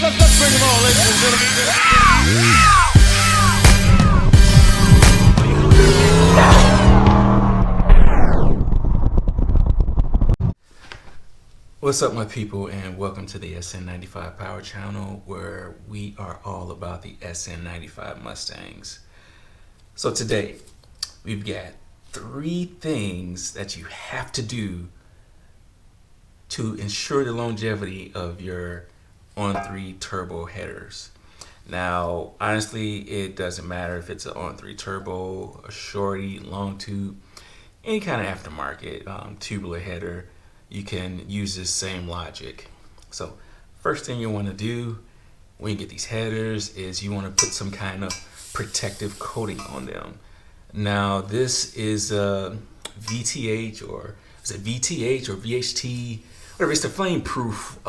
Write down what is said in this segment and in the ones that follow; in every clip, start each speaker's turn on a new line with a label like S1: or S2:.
S1: Let's bring them on, ladies and gentlemen. What's up, my people, and welcome to the SN95 Power Channel, where we are all about the SN95 Mustangs. So today, we've got 3 things that you have to do to ensure the longevity of your On3 turbo headers. Now, honestly, it doesn't matter if it's an On3 turbo, a shorty, long tube, any kind of aftermarket tubular header. You can use this same logic. So first thing you want to do when you get these headers is you want to put some kind of protective coating on them. Now this is a VTH, or is it VTH or VHT, whatever. It's the flame proof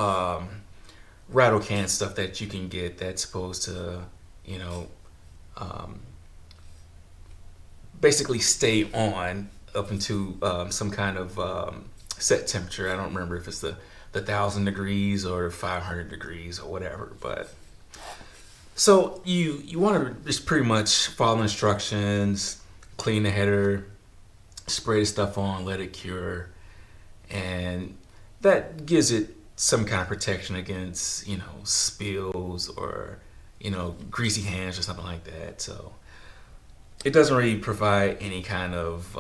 S1: rattle can stuff that you can get that's supposed to, you know, basically stay on up into some kind of set temperature. I don't remember if it's the 1,000 degrees or 500 degrees or whatever, but so you want to just pretty much follow instructions, clean the header, spray the stuff on, let it cure, and that gives it some kind of protection against, you know, spills or, you know, greasy hands or something like that. So it doesn't really provide any kind of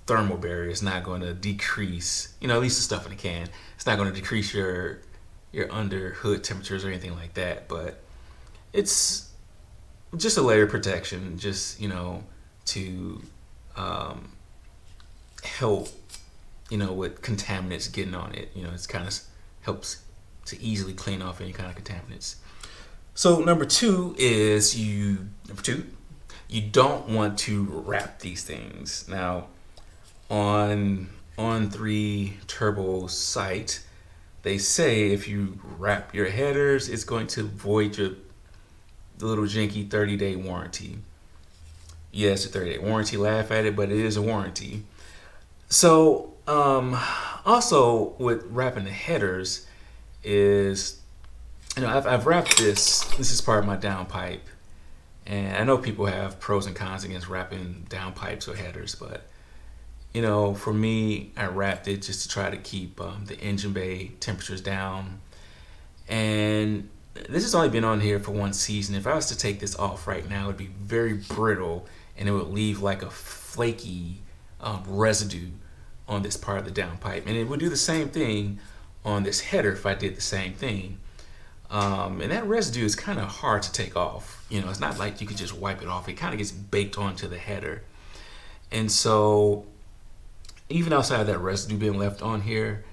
S1: thermal barrier. Is not going to decrease, you know, at least the stuff in the can, it's not going to decrease your under hood temperatures or anything like that, but it's just a layer of protection, just, you know, to help, you know, with contaminants getting on it. You know, it's kind of helps to easily clean off any kind of contaminants. So number two, you don't want to wrap these things. Now, on On3 Turbo site, they say if you wrap your headers, it's going to void the little janky 30-day warranty. Yes, a 30-day warranty. Laugh at it, but it is a warranty. So also with wrapping the headers is, you know, I've wrapped this. This is part of my downpipe, and I know people have pros and cons against wrapping downpipes or headers, but you know, for me, I wrapped it just to try to keep the engine bay temperatures down. And this has only been on here for 1 season. If I was to take this off right now, it would be very brittle, and it would leave like a flaky residue on this part of the downpipe. And it would do the same thing on this header if I did the same thing. And that residue is kind of hard to take off. You know, it's not like you could just wipe it off. It kind of gets baked onto the header. And so even outside of that residue being left on here,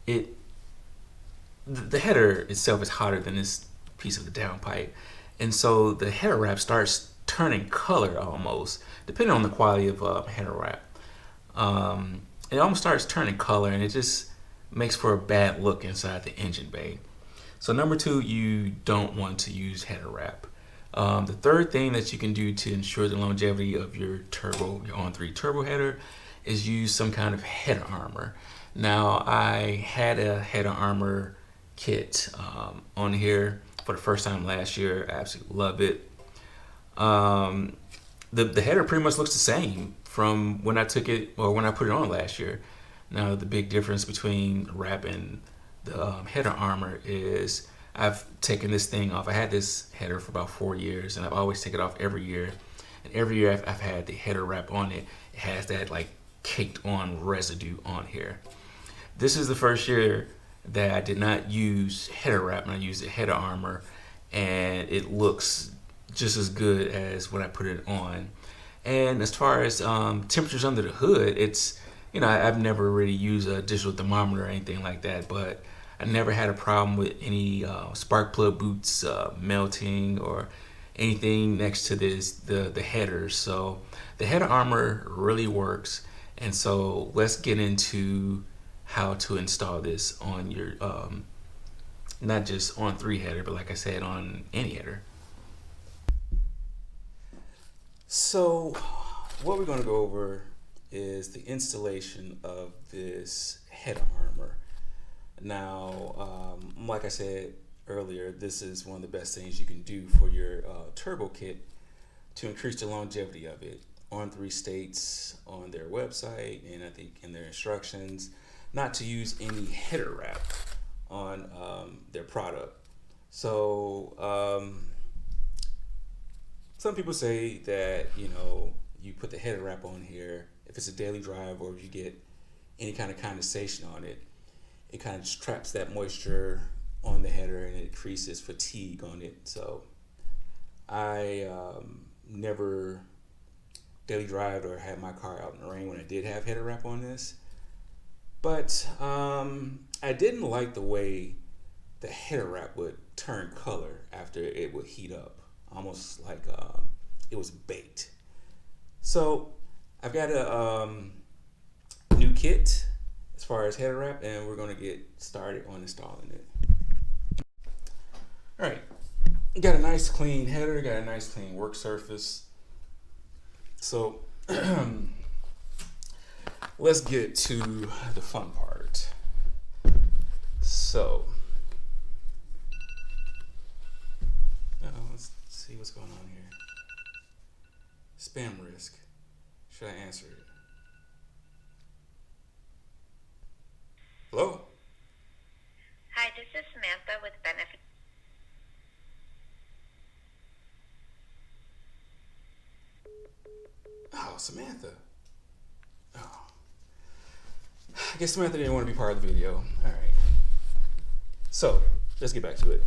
S1: the header itself is hotter than this piece of the downpipe, and so the header wrap starts turning color almost, depending on the quality of header wrap. It almost starts turning color, and it just makes for a bad look inside the engine bay. So number 2, you don't want to use header wrap. The third thing that you can do to ensure the longevity of your On3 turbo header is use some kind of header armor. Now, I had a header armor kit on here for the first time last year. I absolutely love it. The header pretty much looks the same from when I took it, or when I put it on last year. Now, the big difference between wrapping the header armor is I've taken this thing off. I had this header for about 4 years, and I've always taken it off every year. And every year I've had the header wrap on it. It has that like caked on residue on here. This is the first year that I did not use header wrap, and I used the header armor, and it looks just as good as when I put it on. And as far as temperatures under the hood, it's, you know, I've never really used a digital thermometer or anything like that, but I never had a problem with any spark plug boots melting or anything next to the headers. So the header armor really works. And so let's get into how to install this on your, not just On3 header, but like I said, on any header. So what we're going to go over is the installation of this header armor. Now, like I said, earlier, this is one of the best things you can do for your turbo kit to increase the longevity of it. On3 states on their website, and I think in their instructions, not to use any header wrap on their product. So some people say that, you know, you put the header wrap on here if it's a daily drive, or if you get any kind of condensation on it, it kind of just traps that moisture on the header and it increases fatigue on it. So I never daily drive or had my car out in the rain when I did have header wrap on this. But I didn't like the way the header wrap would turn color after it would heat up, almost like it was baked. So I've got a new kit as far as header wrap, and we're going to get started on installing it. All right, got a nice clean header, got a nice clean work surface. So let's get to the fun part. So let's see what's going on here. Spam risk. Should I answer it? Hello?
S2: Hi, this is Samantha with Benefit.
S1: Oh, Samantha. Oh. I guess Samantha didn't want to be part of the video. All right. So, let's get back to it.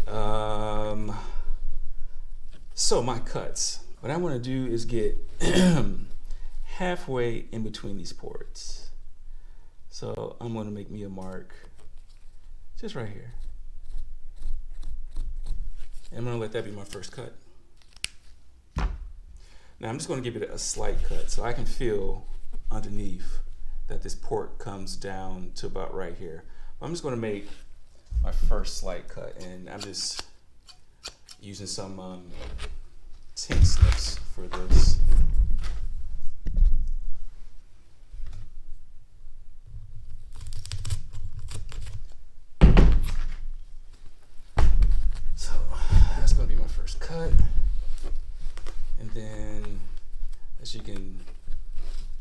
S1: So my cuts. What I want to do is get halfway in between these ports. So I'm going to make me a mark just right here. And I'm going to let that be my first cut. Now I'm just going to give it a slight cut so I can feel underneath that this port comes down to about right here. I'm just going to make my first slight cut, and I'm just using some tin snips for this. So that's going to be my first cut. And then, as you can,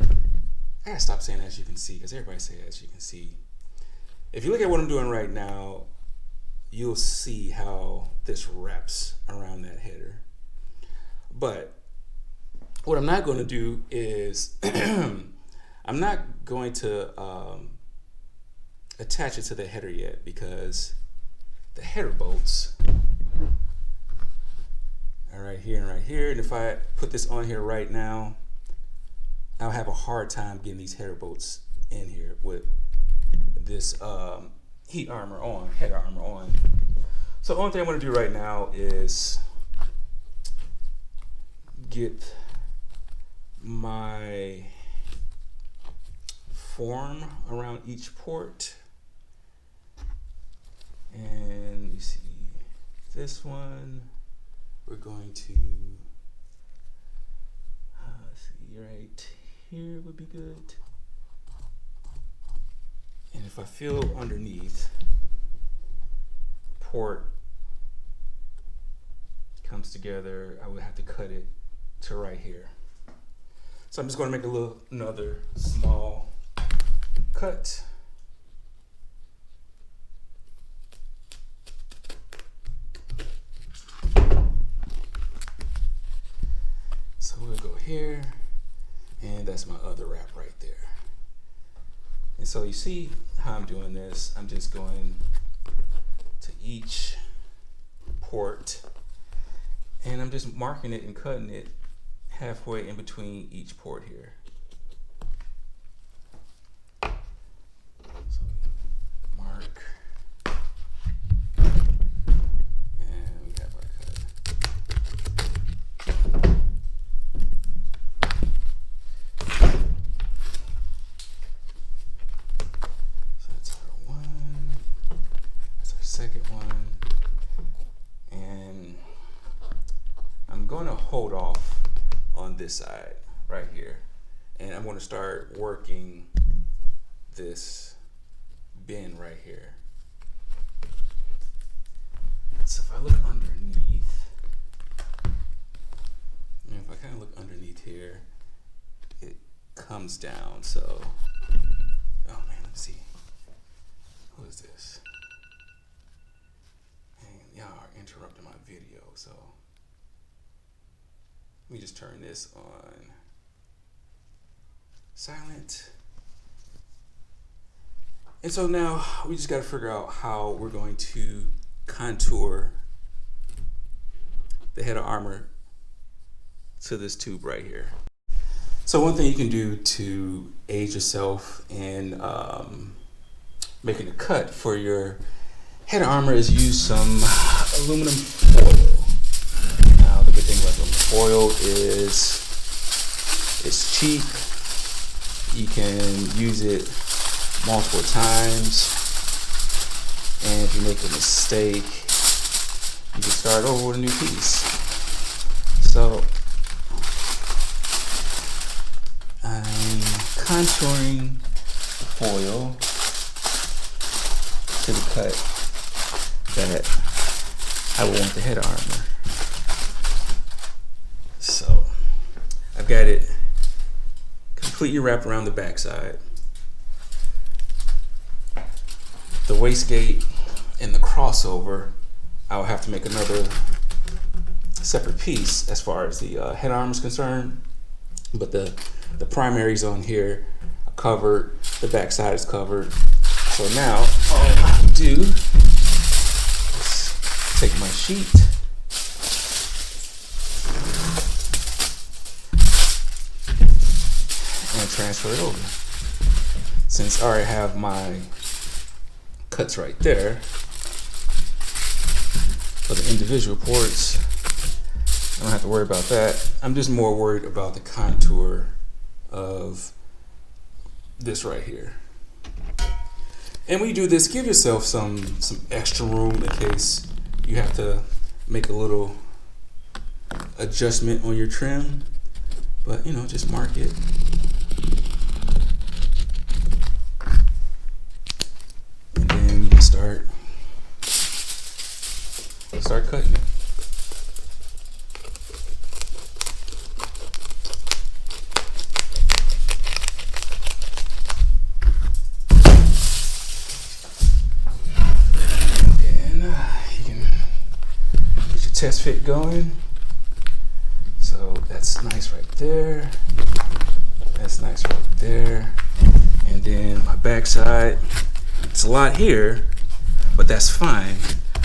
S1: I gotta stop saying as you can see, because everybody says as you can see. If you look at what I'm doing right now, you'll see how this wraps around that header. But what I'm not going to do is I'm not going to attach it to the header yet, because the header bolts are right here and right here. And if I put this on here right now, I'll have a hard time getting these header bolts in here with this header armor on. So the only thing I'm going to do right now is get my form around each port. And you see this one, we're going to see right here would be good. And if I feel underneath, port comes together, I would have to cut it to right here. So I'm just going to make another small cut. So we'll go here, and that's my other wrap right there. And so you see how I'm doing this. I'm just going to each port, and I'm just marking it and cutting it halfway in between each port here. So mark, and we have our cut. So that's our one, that's our second one, and I'm going to hold off on this side right here, and I'm going to start working this bend right here. if I look underneath, if I kind of look underneath here, it comes down. So, oh man, let's see. What is this? Man, y'all are interrupting my video, so let me just turn this on silent. And so now we just got to figure out how we're going to contour the head of armor to this tube right here. So one thing you can do to aid yourself in making a cut for your head of armor is use some aluminum foil. Now the good thing about aluminum foil is it's cheap. You can use it multiple times, and if you make a mistake, you can start over with a new piece. So I'm contouring the foil to the cut that I will want the head armor. So I've got it completely wrapped around the backside. The wastegate and the crossover, I will have to make another separate piece as far as the head armor is concerned. But the primaries on here are covered, the backside is covered. So now all I have to do is take my sheet and transfer it over. Since I already have my cuts right there for the individual ports, I don't have to worry about that. I'm just more worried about the contour of this right here. And when you do this, give yourself some extra room in case you have to make a little adjustment on your trim. But you know, just mark it. And then you can start cutting it. Test fit going. So that's nice right there. That's nice right there. And then my backside, it's a lot here, but that's fine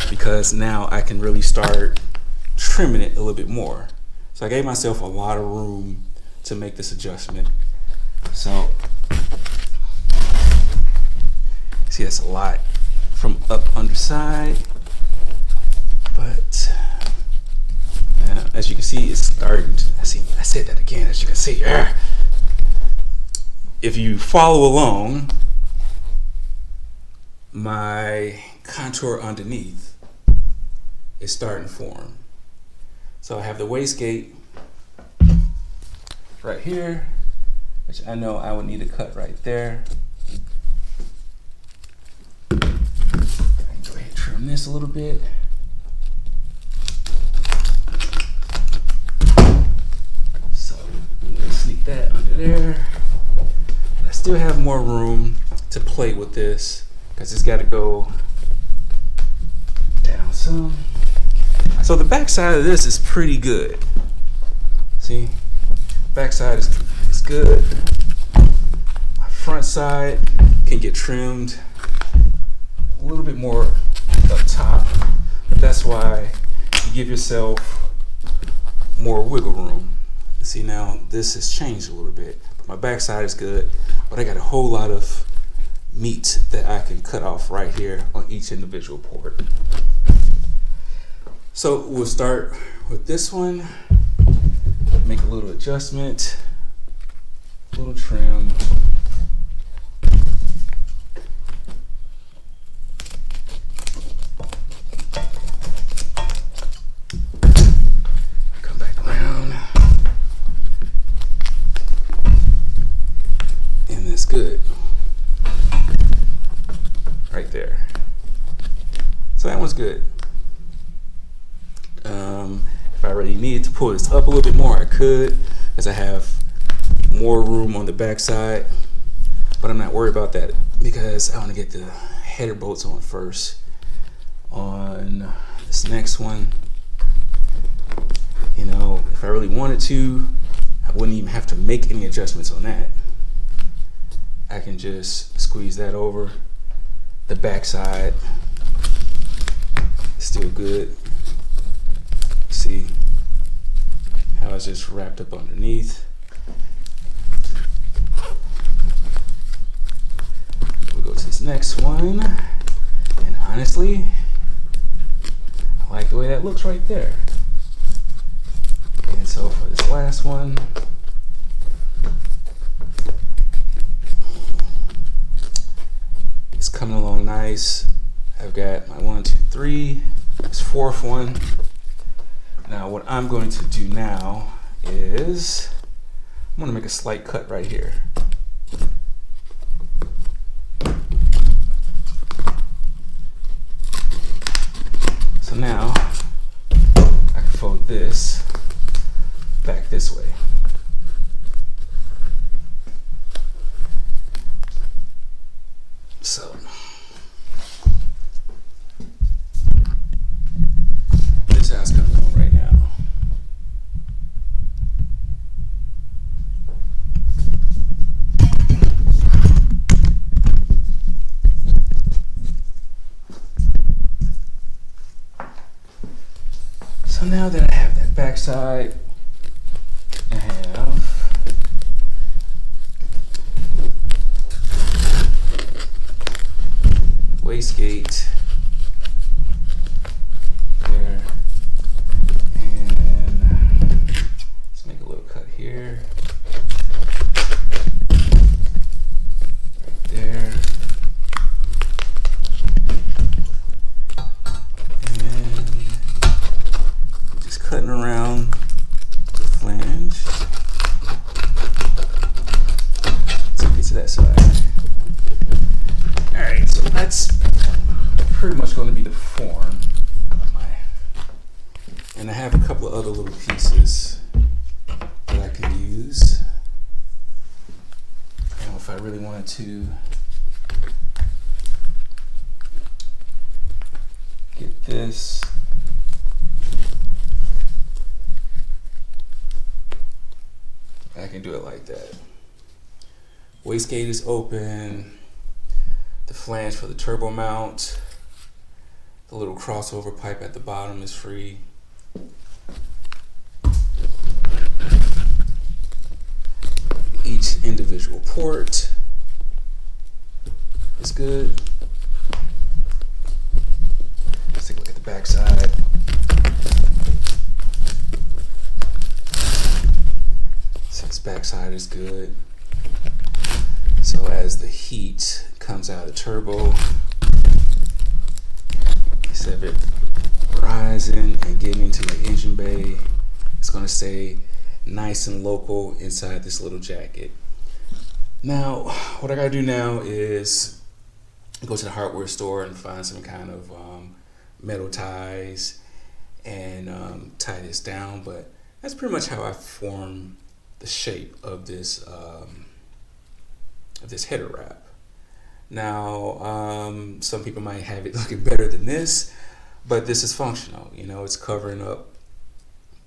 S1: because now I can really start trimming it a little bit more. So I gave myself a lot of room to make this adjustment. So see, that's a lot from up underside, but as you can see, it's starting to, I said that again, as you can see. If you follow along, my contour underneath is starting to form. So I have the wastegate right here, which I know I would need to cut right there. I can go ahead and trim this a little bit. Sneak that under there. I still have more room to play with this because it's got to go down some. So the back side of this is pretty good. See, back side is good. My front side can get trimmed a little bit more up top, but that's why you give yourself more wiggle room. See, now this has changed a little bit, but my backside is good, but I got a whole lot of meat that I can cut off right here on each individual port. So we'll start with this one, make a little adjustment, a little trim. Good. Right there. So that one's good. If I really needed to pull this up a little bit more, I could, as I have more room on the backside. But I'm not worried about that because I want to get the header bolts on first. On this next one, you know, if I really wanted to, I wouldn't even have to make any adjustments on that. I can just squeeze that over. The backside is still good. See how it's just wrapped up underneath. We'll go to this next one, and honestly, I like the way that looks right there. And so for this last one, it's coming along nice. I've got my 1, 2, 3, this fourth one. Now what I'm going to do now is I'm going to make a slight cut right here. So now I can fold this back this way. So this is how it's coming on right now. So now that I have that backside, I have wastegate there, and let's make a little cut here, right there, and just cutting around the flange to get to that side. Alright, so that's pretty much going to be the form of my, and I have a couple of other little pieces that I can use. And if I really wanted to get this, I can do it like that. Wastegate is open. The flange for the turbo mount. The little crossover pipe at the bottom is free. Each individual port is good. Let's take a look at the back side. So this back side is good. So as the heat comes out of the turbo, instead of it rising and getting into the engine bay, it's going to stay nice and local inside this little jacket. Now, what I got to do now is go to the hardware store and find some kind of metal ties and tie this down. But that's pretty much how I form the shape of this header wrap. Now, some people might have it looking better than this, but this is functional. You know, it's covering up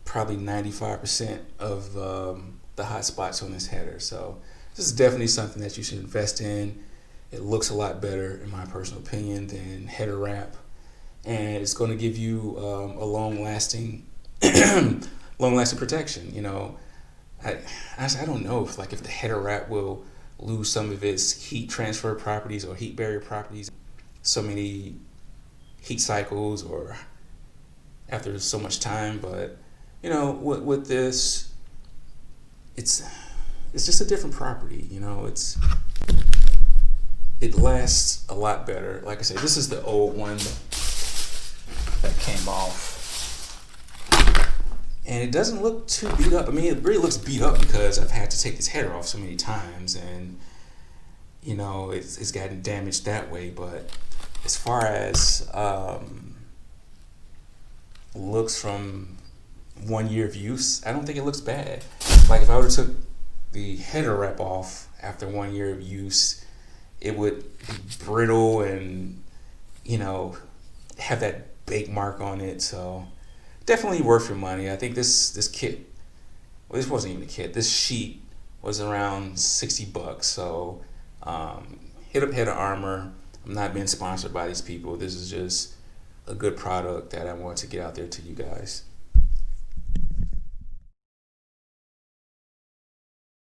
S1: probably 95% of the hot spots on this header. So this is definitely something that you should invest in. It looks a lot better, in my personal opinion, than header wrap, and it's going to give you a long-lasting, long-lasting protection. You know, I don't know if the header wrap will lose some of its heat transfer properties or heat barrier properties, so many heat cycles or after so much time. But you know, with this, it's just a different property. You know, it lasts a lot better. Like I said, this is the old one that came off, and it doesn't look too beat up. I mean, it really looks beat up because I've had to take this header off so many times, and you know, it's gotten damaged that way. But as far as looks from 1 year of use, I don't think it looks bad. Like if I would have took the header wrap off after 1 year of use, it would be brittle and, you know, have that bake mark on it. So definitely worth your money. I think this kit, well, this wasn't even a kit. This sheet was around $60. So hit up Head of Armor. I'm not being sponsored by these people. This is just a good product that I want to get out there to you guys.